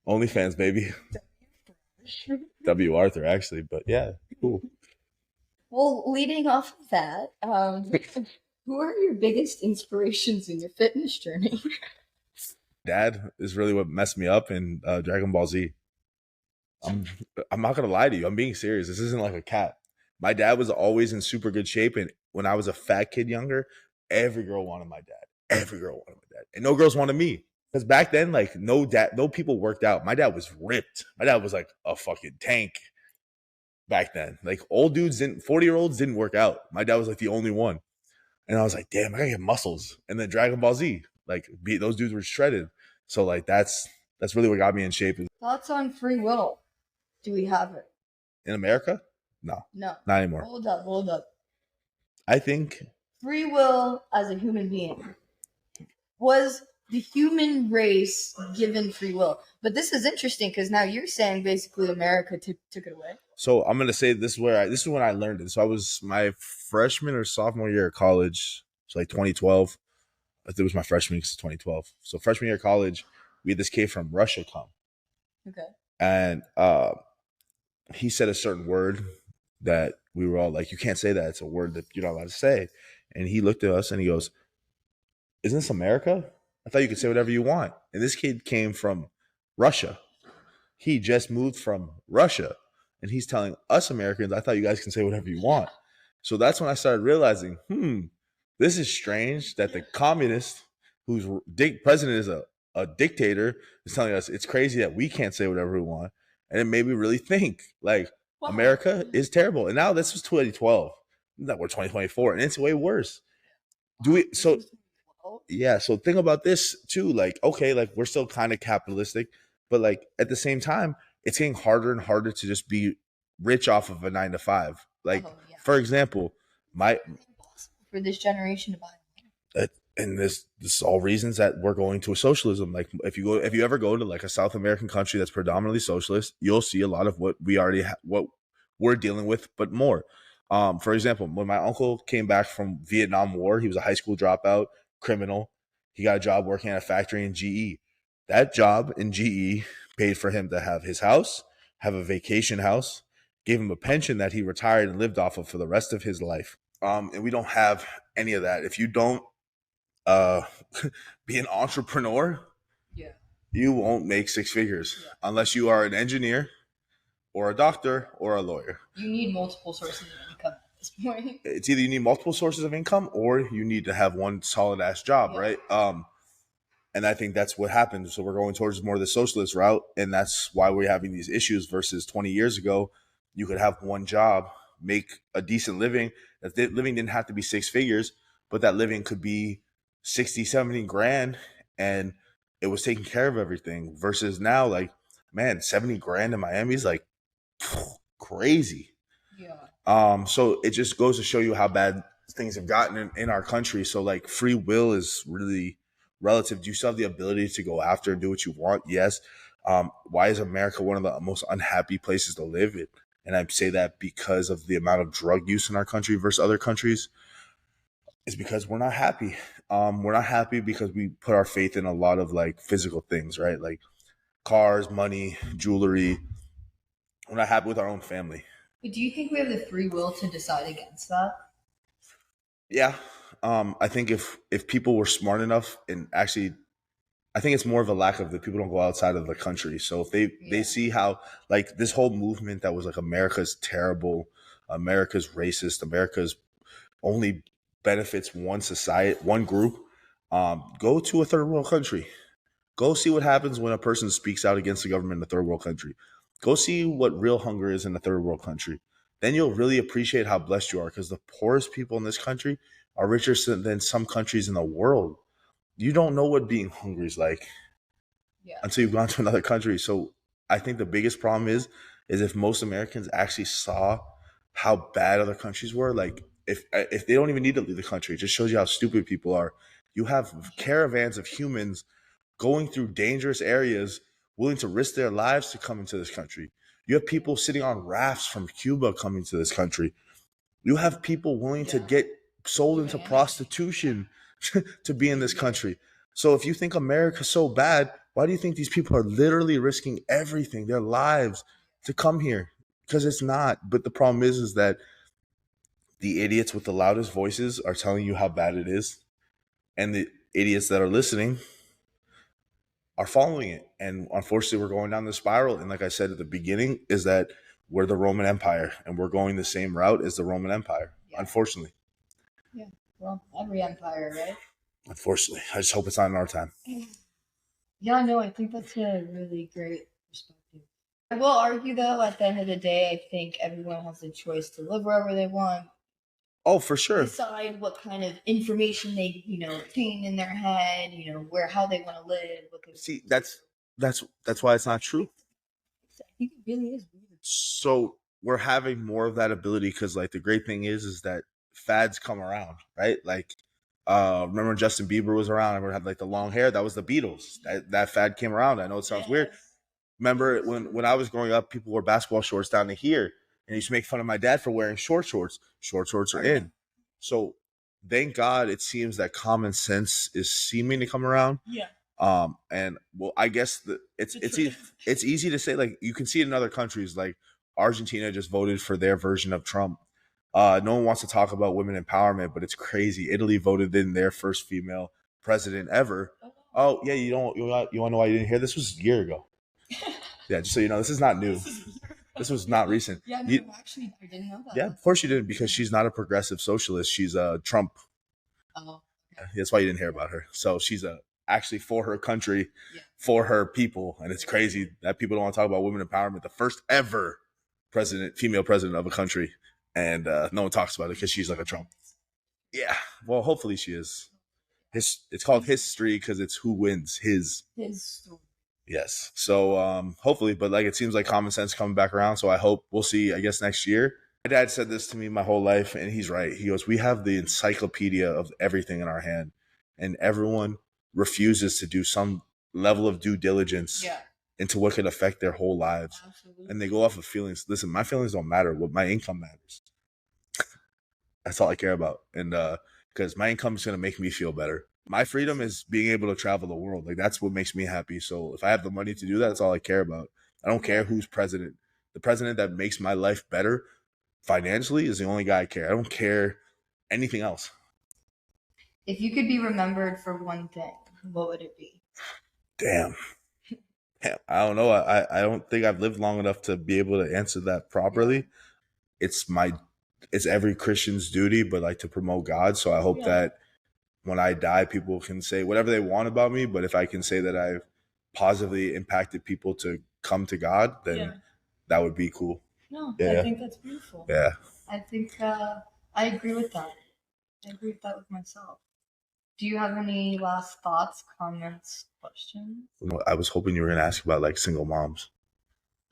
OnlyFans, baby. W. Arthur, actually, but yeah, cool. Well, leading off of that, who are your biggest inspirations in your fitness journey? Dad is really what messed me up in Dragon Ball Z. I'm not gonna lie to you. I'm being serious. This isn't like a cat. My dad was always in super good shape, and when I was a fat kid younger, every girl wanted my dad. Every girl wanted my dad, and no girls wanted me. Because back then, like no people worked out. My dad was ripped. My dad was like a fucking tank. Back then, like old dudes 40-year-olds didn't work out. My dad was like the only one, and I was like, damn, I gotta get muscles. And then Dragon Ball Z, like those dudes were shredded. So like that's really what got me in shape. Thoughts on free will? Do we have it in America? No, not anymore. Hold up. I think free will as a human being, was the human race given free will? But this is interesting because now you're saying basically America took it away. So I'm gonna say this is when I learned it. So I was my freshman or sophomore year of college. So like 2012. I think it was my freshman because it's 2012. So freshman year of college, we had this kid from Russia come. Okay. And he said a certain word that we were all like, you can't say that. It's a word that you're not allowed to say. And he looked at us and he goes, isn't this America? I thought you could say whatever you want. And this kid came from Russia. He just moved from Russia. And he's telling us Americans, I thought you guys can say whatever you want. So that's when I started realizing, this is strange that the communist whose president is a dictator is telling us it's crazy that we can't say whatever we want. And it made me really think, like, wow, America is terrible. And now this was 2012. That we're 2024, and it's way worse. Yeah, so think about this too. Like, okay, like we're still kind of capitalistic, but like at the same time, it's getting harder and harder to just be rich off of a 9-to-5. Like, for example, for this generation to buy. and this is all reasons that we're going to a socialism. Like if you ever go to like a South American country that's predominantly socialist, you'll see a lot of what we already what we're dealing with, but more. For example, when my uncle came back from Vietnam War, he was a high school dropout, criminal. He got a job working at a factory in GE. That job in GE paid for him to have his house, have a vacation house, gave him a pension that he retired and lived off of for the rest of his life. And we don't have any of that. If you don't uh, be an entrepreneur, Yeah. you won't make six figures unless you are an engineer or a doctor or a lawyer. You need multiple sources of income at this point. It's either you need multiple sources of income or you need to have one solid ass job, Yeah. right? And I think that's what happened. So we're going towards more of the socialist route, and that's why we're having these issues versus 20 years ago. You could have one job, make a decent living. That living didn't have to be six figures, but that living could be 60, 70 grand, and it was taking care of everything. Versus now, like, man, 70 grand in Miami is like crazy. Yeah. So it just goes to show you how bad things have gotten in our country. So like free will is really relative. Do you still have the ability to go after and do what you want? Yes. Why is America one of the most unhappy places to live in? And I say that because of the amount of drug use in our country versus other countries. Is because we're not happy. We're not happy because we put our faith in a lot of like physical things, right? Like cars, money, jewelry. We're not happy with our own family. But do you think we have the free will to decide against that? Yeah. I think if people were smart enough, and actually I think it's more of a lack of that people don't go outside of the country. So if they see how like this whole movement that was like America's terrible, America's racist, America's only benefits one society, one group, go to a third world country. Go see what happens when a person speaks out against the government in a third world country. Go see what real hunger is in a third world country. Then you'll really appreciate how blessed you are, because the poorest people in this country are richer than some countries in the world. You don't know what being hungry is like until you've gone to another country. So I think the biggest problem is if most Americans actually saw how bad other countries were, like if they don't even need to leave the country, it just shows you how stupid people are. You have caravans of humans going through dangerous areas, willing to risk their lives to come into this country. You have people sitting on rafts from Cuba coming to this country. You have people willing to get sold into prostitution to be in this country. So if you think America's so bad, why do you think these people are literally risking everything, their lives, to come here? Because it's not. But the problem is that the idiots with the loudest voices are telling you how bad it is, and the idiots that are listening are following it. And unfortunately, we're going down the spiral. And like I said at the beginning, is that we're the Roman Empire, and we're going the same route as the Roman Empire, unfortunately. Yeah. Well, every empire, right? Unfortunately. I just hope it's not in our time. Yeah, no, I think that's a really great perspective. I will argue, though, at the end of the day, I think everyone has the choice to live wherever they want. Oh, for sure. Decide what kind of information they, obtain in their head, how they want to live. See, that's why it's not true. I think it really is weird. So we're having more of that ability because, like, the great thing is that fads come around, right? Like, remember Justin Bieber was around. I remember had like the long hair. That was the Beatles. That fad came around. I know it sounds weird. Remember when I was growing up, people wore basketball shorts down to here, and used to make fun of my dad for wearing short shorts. Short shorts are in. So thank God it seems that common sense is seeming to come around. Yeah. And well, I guess it's easy to say, like, you can see it in other countries, like Argentina just voted for their version of Trump. No one wants to talk about women empowerment, but it's crazy. Italy voted in their first female president ever. Oh yeah, you want to know why you didn't hear? This was a year ago. Yeah, just so you know, this is not new. This was not recent. Yeah, no, actually, I didn't know that. Yeah, of course you didn't, because she's not a progressive socialist. She's a Trump. Oh, okay. That's why you didn't hear about her. So she's actually for her country, for her people, and it's crazy that people don't want to talk about women empowerment. The first ever female president of a country, and no one talks about it because she's like a Trump. Yeah, well, hopefully she is. It's called history because it's who wins. His story. Yes. So hopefully, but like it seems like common sense coming back around. So I hope we'll see, I guess, next year. My dad said this to me my whole life, and he's right. He goes, we have the encyclopedia of everything in our hand. and everyone refuses to do some level of due diligence into what could affect their whole lives. Absolutely. And they go off of feelings. Listen, my feelings don't matter. What my income matters. That's all I care about. And because my income is going to make me feel better. My freedom is being able to travel the world. Like, that's what makes me happy. So if I have the money to do that, that's all I care about. I don't care who's president. The president that makes my life better financially is the only guy I care. I don't care anything else. If you could be remembered for one thing, what would it be? Damn. I don't know. I don't think I've lived long enough to be able to answer that properly. It's every Christian's duty, but like to promote God. So I hope that when I die, people can say whatever they want about me. But if I can say that I've positively impacted people to come to God, then that would be cool. No, I think that's beautiful. Yeah. I think I agree with that. I agree with that with myself. Do you have any last thoughts, comments, questions? I was hoping you were going to ask about like single moms.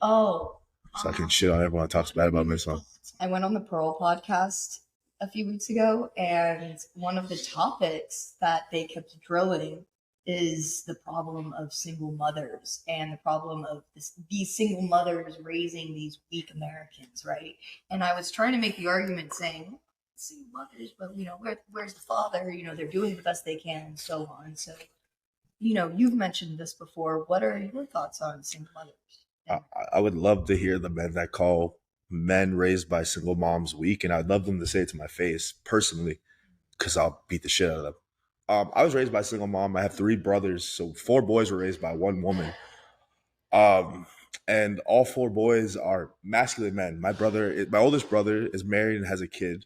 Oh. So I can shit on everyone that talks bad about myself. I went on the Pearl podcast a few weeks ago, and one of the topics that they kept drilling is the problem of single mothers and the problem of these single mothers raising these weak Americans, right? And I was trying to make the argument saying, single mothers, but where's the father? They're doing the best they can and so on. So, you've mentioned this before. What are your thoughts on single mothers? I would love to hear the men that call men raised by single moms weak, and I'd love them to say it to my face personally, because I'll beat the shit out of them. I was raised by a single mom. I have 3 brothers, so 4 boys were raised by 1 woman. And all 4 boys are masculine men. My oldest brother is married and has a kid,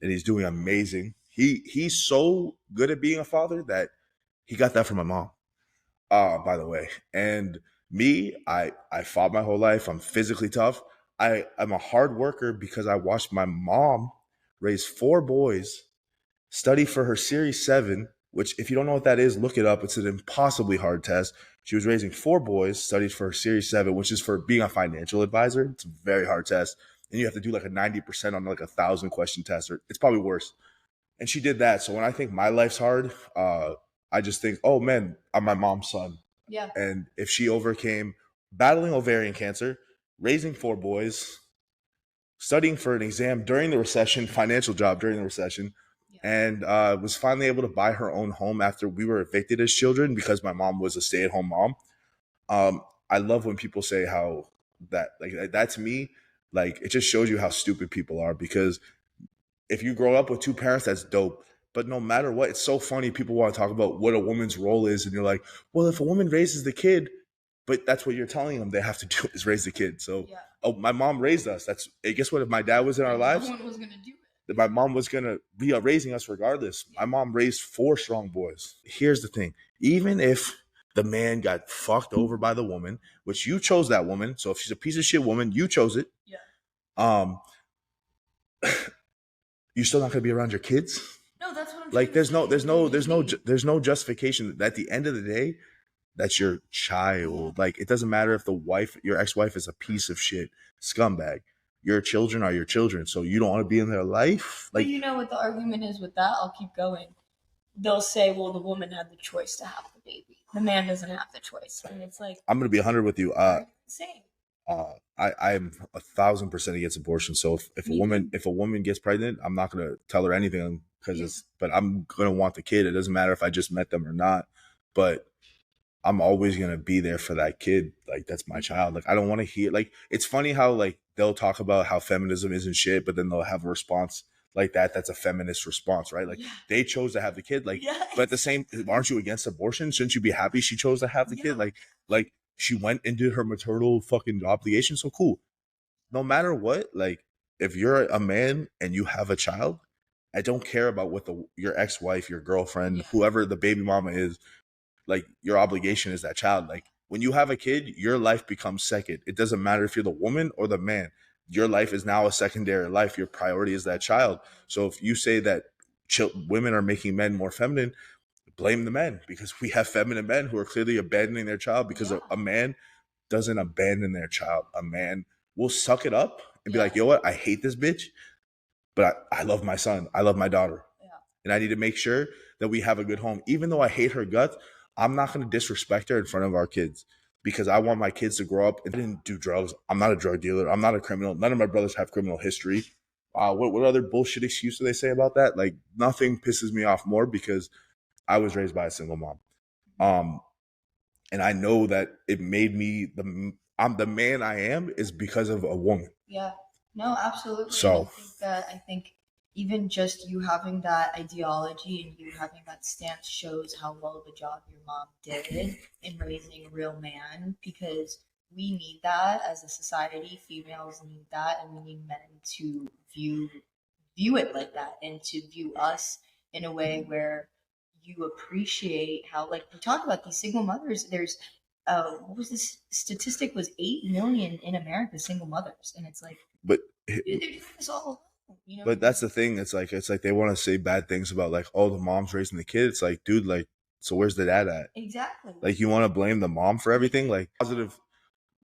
and he's doing amazing. He's so good at being a father that he got that from my mom, by the way. And me, I fought my whole life. I'm physically tough. I'm a hard worker because I watched my mom raise 4 boys, study for her Series 7, which if you don't know what that is, look it up. It's an impossibly hard test. She was raising 4 boys, studied for her Series 7, which is for being a financial advisor. It's a very hard test. And you have to do like a 90% on like 1,000 question test, or it's probably worse. And she did that. So when I think my life's hard, I just think, oh man, I'm my mom's son. Yeah. And if she overcame battling ovarian cancer, raising 4 boys, studying for an exam during the recession, financial job during the recession, and was finally able to buy her own home after we were evicted as children because my mom was a stay-at-home mom. I love when people say how that to me, like, it just shows you how stupid people are, because if you grow up with 2 parents, that's dope. But no matter what, it's so funny. People want to talk about what a woman's role is. And you're like, well, if a woman raises the kid, but that's what you're telling them they have to do is raise the kid. So, oh, my mom raised us. Guess what? If my dad was in our lives, no one was going to do it. My mom was going to be raising us regardless. My mom raised 4 strong boys. Here's the thing. Even if the man got fucked over by the woman, which you chose that woman. So if she's a piece of shit woman, you chose it. Yeah. You're still not going to be around your kids. No, that's what I'm like. There's no justification. At the end of the day, that's your child. Like, it doesnn't matter if your ex-wife is a piece of shit scumbag. Your children are your children, so you don't want to be in their life. Like, but you know what the argument is with that? I'll keep going. They'll say, well, the woman had the choice to have the baby. The man doesn't have the choice. And it's like, I'm going to be 100 with you. Same. I'm 1,000% against abortion. So if a woman gets pregnant, I'm not going to tell her anything but I'm going to want the kid. It doesn't matter if I just met them or not, but I'm always going to be there for that kid. Like, that's my child. Like, I don't want to hear, like, it's funny how, like, they'll talk about how feminism isn't shit, but then they'll have a response like that. That's a feminist response, right? Like, they chose to have the kid. Like, but at the same, aren't you against abortion? Shouldn't you be happy she chose to have the kid? Like she went and did her maternal fucking obligation. So cool. No matter what, like, if you're a man and you have a child, I don't care about what your ex-wife, your girlfriend, whoever the baby mama is, like, your obligation is that child. Like, when you have a kid, your life becomes second. It doesn't matter if you're the woman or the man. Your life is now a secondary life. Your priority is that child. So if you say that women are making men more feminine, blame the men, because we have feminine men who are clearly abandoning their child, because a man doesn't abandon their child. A man will suck it up and be like, you know what? I hate this bitch, but I love my son. I love my daughter. Yeah. And I need to make sure that we have a good home. Even though I hate her guts, I'm not going to disrespect her in front of our kids because I want my kids to grow up and didn't do drugs. I'm not a drug dealer. I'm not a criminal. None of my brothers have criminal history. What other bullshit excuse do they say about that? Like, nothing pisses me off more because I was raised by a single mom. And I know that it made me I'm the man I am is because of a woman. Yeah. No, absolutely. So I think even just you having that ideology and you having that stance shows how well of a job your mom did in raising a real man, because we need that as a society. Females need that, and we need men to view it like that and to view us in a way where you appreciate how, like, we talk about these single mothers. There's what was this statistic? Was 8 million in America single mothers, and it's like, but dude, they're doing this all alone, you know. but that's the thing. It's like they want to say bad things about, like, oh, the mom's raising the kid. It's like, dude, like, so where's the dad at? Exactly. Like, you want to blame the mom for everything? Like, positive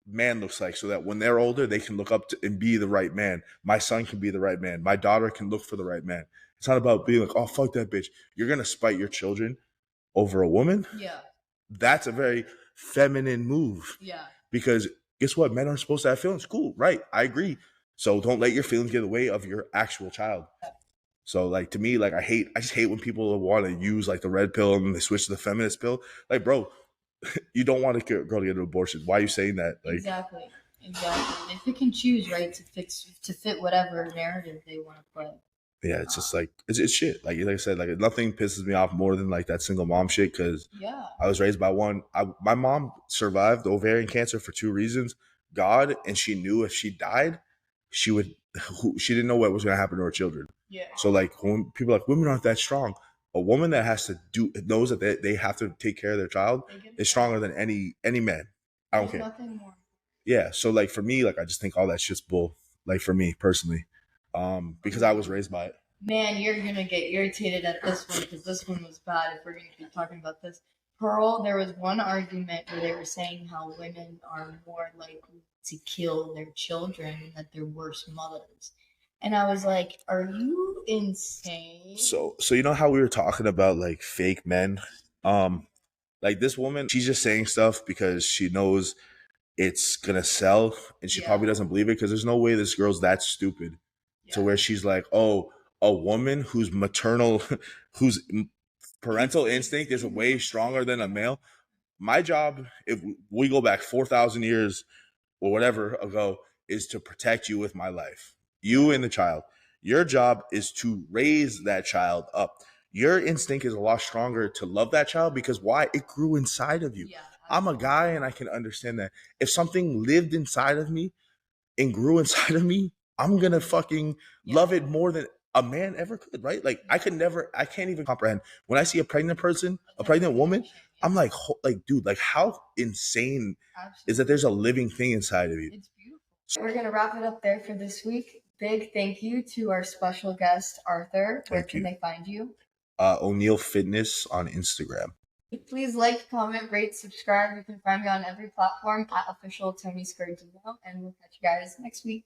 man looks like, so that when they're older, they can look up to and be the right man. My son can be the right man. My daughter can look for the right man. It's not about being like, oh, fuck that bitch. You're gonna spite your children over a woman. Yeah. That's a very feminine move. Yeah. Because guess what? Men aren't supposed to have feelings. Cool, right? I agree. So don't let your feelings get in the way of your actual child. So, like, to me, like, I just hate when people want to use, like, the red pill and they switch to the feminist pill. Like, bro, you don't want a girl to get an abortion. Why are you saying that? Like, exactly. And if they can choose, right, to fit whatever narrative they want to play. Yeah, it's just like it's shit. Like I said, like, nothing pisses me off more than, like, that single mom shit. Because I was raised by one. My mom survived ovarian cancer for 2 reasons: God, and she knew if she died, she didn't know what was going to happen to her children. Yeah. So, like, when people are like, women aren't that strong, a woman that knows that they have to take care of their child is stronger than any man. I don't care. Nothing more. Yeah. So, like, for me, like, I just think all that shit's bull. Like, for me personally. Because I was raised by it. Man, you're gonna get irritated at this one because this one was bad. If we're gonna keep talking about this, Pearl, there was one argument where they were saying how women are more likely to kill their children and that they're worse mothers, and I was like, "Are you insane?" So you know how we were talking about, like, fake men, like, this woman, she's just saying stuff because she knows it's gonna sell, and she probably doesn't believe it because there's no way this girl's that stupid to where she's like, oh, a woman whose whose parental instinct is way stronger than a male. My job, if we go back 4,000 years or whatever ago, is to protect you with my life, you and the child. Your job is to raise that child up. Your instinct is a lot stronger to love that child because why? It grew inside of you. I'm a guy and I can understand that. If something lived inside of me and grew inside of me, I'm going to fucking love it more than a man ever could, right? Like, I can't even comprehend. When I see a pregnant person, a pregnant woman, I'm like, dude, like, how insane is that there's a living thing inside of you? It's beautiful. We're going to wrap it up there for this week. Big thank you to our special guest, Arthur. Where can they find you? O'Neill Fitness on Instagram. Please like, comment, rate, subscribe. You can find me on every platform at official Tony Scardino, and we'll catch you guys next week.